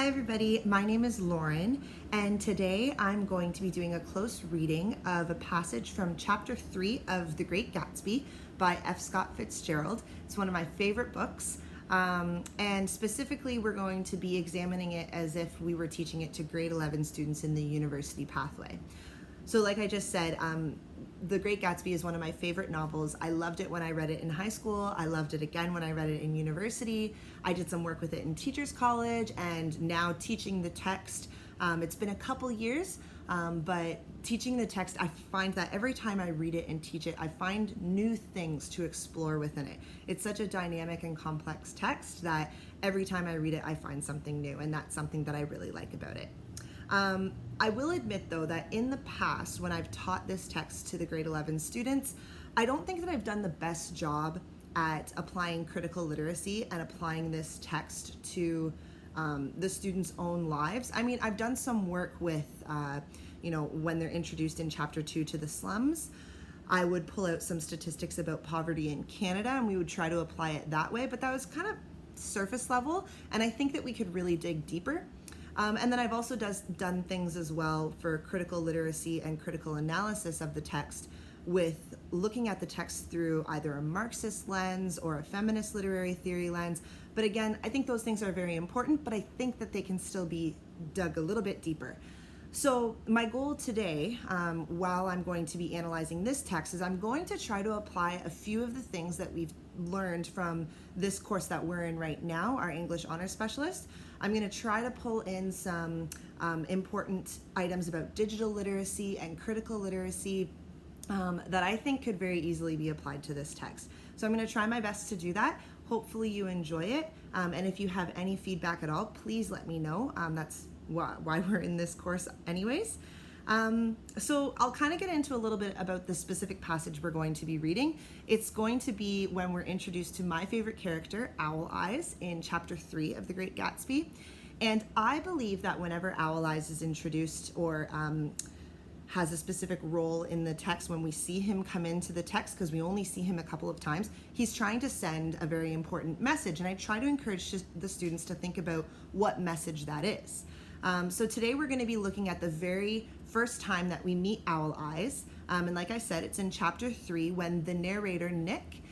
Hi everybody, my name is Lauren, and today I'm going to be doing a close reading of a passage from chapter 3 of The Great Gatsby by F. Scott Fitzgerald. It's one of my favorite books, and specifically we're going to be examining it as if we were teaching it to grade 11 students in the university pathway. So like I just said, The Great Gatsby is one of my favorite novels. I loved it when I read it in high school. I loved it again when I read it in university. I did some work with it in Teachers College and now teaching the text. It's been a couple years, but teaching the text, I find that every time I read it and teach it, I find new things to explore within it. It's such a dynamic and complex text that every time I read it, I find something new, and that's something that I really like about it. I will admit though that in the past when I've taught this text to the grade 11 students, I don't think that I've done the best job at applying critical literacy and applying this text to the students' own lives. I mean, I've done some work with, when they're introduced in chapter 2 to the slums, I would pull out some statistics about poverty in Canada and we would try to apply it that way, but that was kind of surface level, and I think that we could really dig deeper. And then I've also done things as well for critical literacy and critical analysis of the text with looking at the text through either a Marxist lens or a feminist literary theory lens. But again, I think those things are very important, but I think that they can still be dug a little bit deeper. So my goal today, while I'm going to be analyzing this text, is I'm going to try to apply a few of the things that we've learned from this course that we're in right now, our English Honors Specialist. I'm going to try to pull in some important items about digital literacy and critical literacy that I think could very easily be applied to this text. So I'm going to try my best to do that. Hopefully you enjoy it. And if you have any feedback at all, please let me know. That's why we're in this course anyways. So I'll kind of get into a little bit about the specific passage we're going to be reading. It's going to be when we're introduced to my favorite character, Owl Eyes, in chapter 3 of The Great Gatsby. And I believe that whenever Owl Eyes is introduced or has a specific role in the text, when we see him come into the text, because we only see him a couple of times, he's trying to send a very important message. And I try to encourage the students to think about what message that is. So today we're going to be looking at the very first time that we meet Owl Eyes. And like I said, it's in chapter 3 when the narrator, Nick,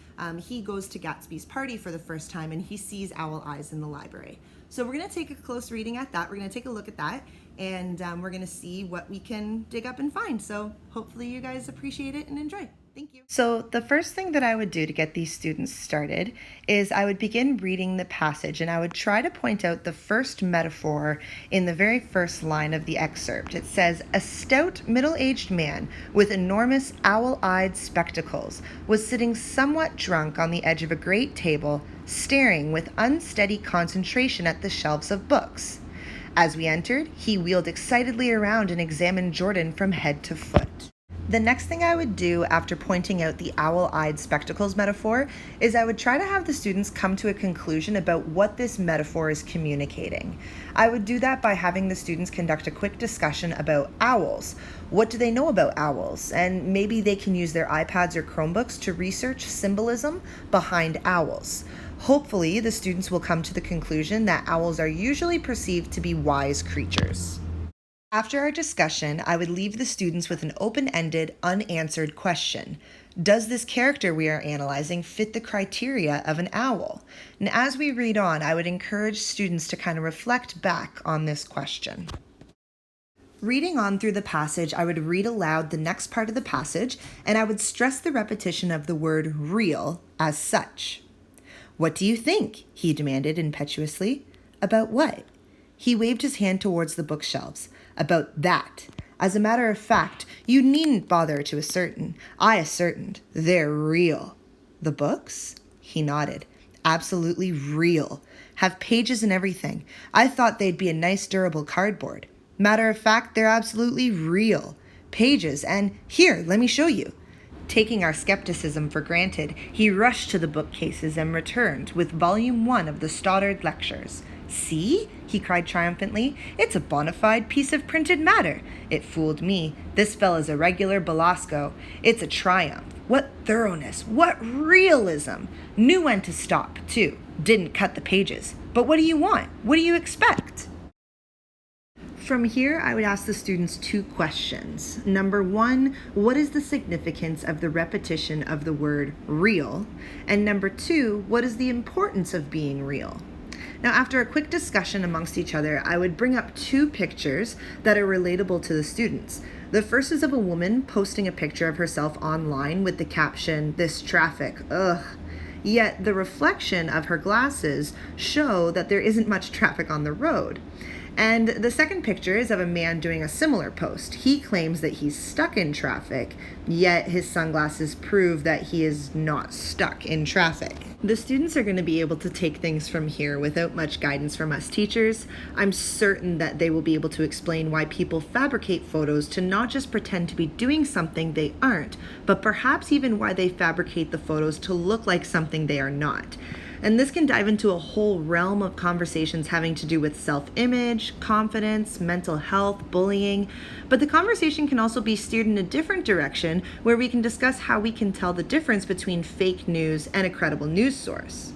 he goes to Gatsby's party for the first time and he sees Owl Eyes in the library. So we're going to take a close reading at that. We're going to take a look at that, and we're going to see what we can dig up and find. So hopefully you guys appreciate it and enjoy. Thank you. So the first thing that I would do to get these students started is I would begin reading the passage, and I would try to point out the first metaphor in the very first line of the excerpt. It says, "A stout middle-aged man with enormous owl-eyed spectacles was sitting somewhat drunk on the edge of a great table, staring with unsteady concentration at the shelves of books. As we entered, he wheeled excitedly around and examined Jordan from head to foot." The next thing I would do after pointing out the owl-eyed spectacles metaphor is I would try to have the students come to a conclusion about what this metaphor is communicating. I would do that by having the students conduct a quick discussion about owls. What do they know about owls? And maybe they can use their iPads or Chromebooks to research symbolism behind owls. Hopefully, the students will come to the conclusion that owls are usually perceived to be wise creatures. After our discussion, I would leave the students with an open-ended, unanswered question. Does this character we are analyzing fit the criteria of an owl? And as we read on, I would encourage students to kind of reflect back on this question. Reading on through the passage, I would read aloud the next part of the passage, and I would stress the repetition of the word real as such. "What do you think?" he demanded impetuously. "About what?" He waved his hand towards the bookshelves. "About that. As a matter of fact, you needn't bother to ascertain. I ascertained. They're real." "The books?" He nodded. "Absolutely real. Have pages and everything. I thought they'd be a nice durable cardboard. Matter of fact, they're absolutely real. Pages, and here, let me show you." Taking our skepticism for granted, he rushed to the bookcases and returned with volume 1 of the Stoddard Lectures. "See?" he cried triumphantly. "It's a bona fide piece of printed matter. It fooled me. This fella's a regular Belasco. It's a triumph. What thoroughness! What realism! Knew when to stop, too. Didn't cut the pages. But what do you want? What do you expect?" From here, I would ask the students 2 questions. Number 1, what is the significance of the repetition of the word real? And number 2, what is the importance of being real? Now, after a quick discussion amongst each other, I would bring up 2 pictures that are relatable to the students. The first is of a woman posting a picture of herself online with the caption, "This traffic, ugh." Yet the reflection of her glasses show that there isn't much traffic on the road. And the second picture is of a man doing a similar post. He claims that he's stuck in traffic, yet his sunglasses prove that he is not stuck in traffic. The students are going to be able to take things from here without much guidance from us teachers. I'm certain that they will be able to explain why people fabricate photos to not just pretend to be doing something they aren't, but perhaps even why they fabricate the photos to look like something they are not. And this can dive into a whole realm of conversations having to do with self-image, confidence, mental health, bullying. But the conversation can also be steered in a different direction where we can discuss how we can tell the difference between fake news and a credible news source.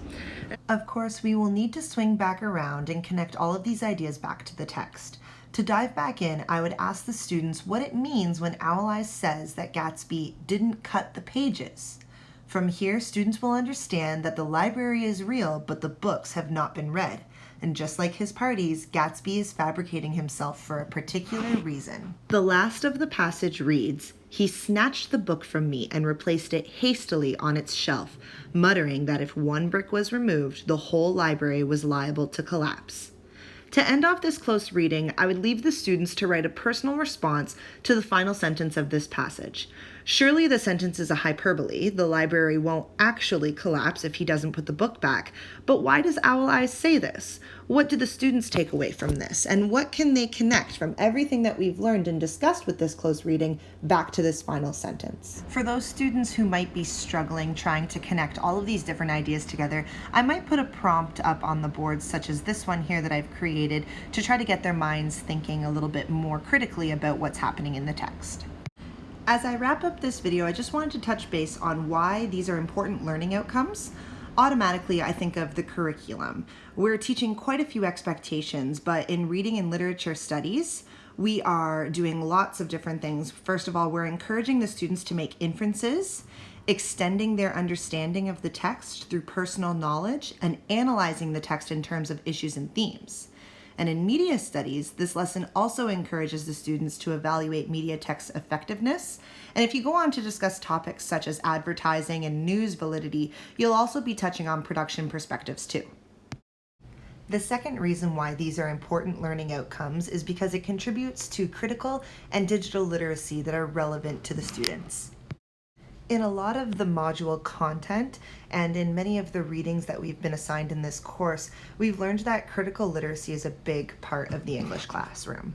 Of course, we will need to swing back around and connect all of these ideas back to the text. To dive back in, I would ask the students what it means when Owl Eyes says that Gatsby didn't cut the pages. From here, students will understand that the library is real, but the books have not been read. And just like his parties, Gatsby is fabricating himself for a particular reason. The last of the passage reads, "He snatched the book from me and replaced it hastily on its shelf, muttering that if one brick was removed, the whole library was liable to collapse." To end off this close reading, I would leave the students to write a personal response to the final sentence of this passage. Surely the sentence is a hyperbole. The library won't actually collapse if he doesn't put the book back. But why does Owl Eyes say this? What do the students take away from this? And what can they connect from everything that we've learned and discussed with this close reading back to this final sentence? For those students who might be struggling trying to connect all of these different ideas together, I might put a prompt up on the board such as this one here that I've created to try to get their minds thinking a little bit more critically about what's happening in the text. As I wrap up this video, I just wanted to touch base on why these are important learning outcomes. Automatically, I think of the curriculum. We're teaching quite a few expectations, but in reading and literature studies, we are doing lots of different things. First of all, we're encouraging the students to make inferences, extending their understanding of the text through personal knowledge, and analyzing the text in terms of issues and themes. And in media studies, this lesson also encourages the students to evaluate media text effectiveness. And if you go on to discuss topics such as advertising and news validity, you'll also be touching on production perspectives too. The second reason why these are important learning outcomes is because it contributes to critical and digital literacy that are relevant to the students. In a lot of the module content and in many of the readings that we've been assigned in this course, we've learned that critical literacy is a big part of the English classroom.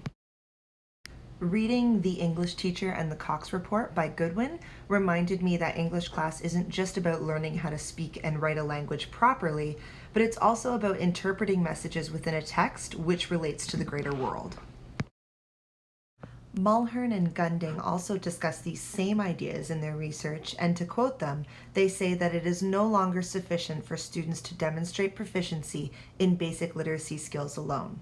Reading The English Teacher and the Cox Report by Goodwin reminded me that English class isn't just about learning how to speak and write a language properly, but it's also about interpreting messages within a text which relates to the greater world. Mulhern and Gunding also discuss these same ideas in their research, and to quote them, they say that it is no longer sufficient for students to demonstrate proficiency in basic literacy skills alone.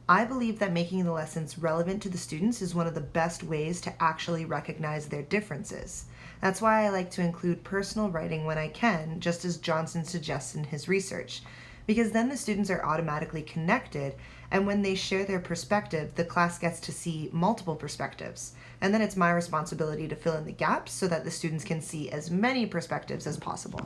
I believe that making the lessons relevant to the students is one of the best ways to actually recognize their differences. That's why I like to include personal writing when I can, just as Johnson suggests in his research, because then the students are automatically connected, and when they share their perspective, the class gets to see multiple perspectives. And then it's my responsibility to fill in the gaps so that the students can see as many perspectives as possible.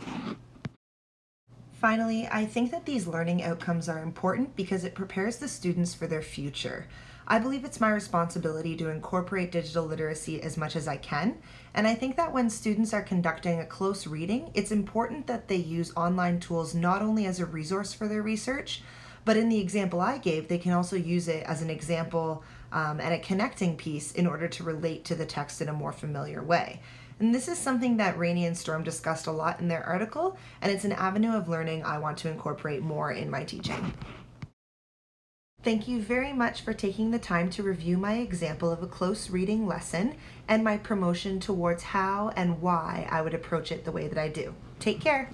Finally, I think that these learning outcomes are important because it prepares the students for their future. I believe it's my responsibility to incorporate digital literacy as much as I can, and I think that when students are conducting a close reading, it's important that they use online tools not only as a resource for their research, but in the example I gave, they can also use it as an example and a connecting piece in order to relate to the text in a more familiar way. And this is something that Rainey and Storm discussed a lot in their article, and it's an avenue of learning I want to incorporate more in my teaching. Thank you very much for taking the time to review my example of a close reading lesson and my promotion towards how and why I would approach it the way that I do. Take care.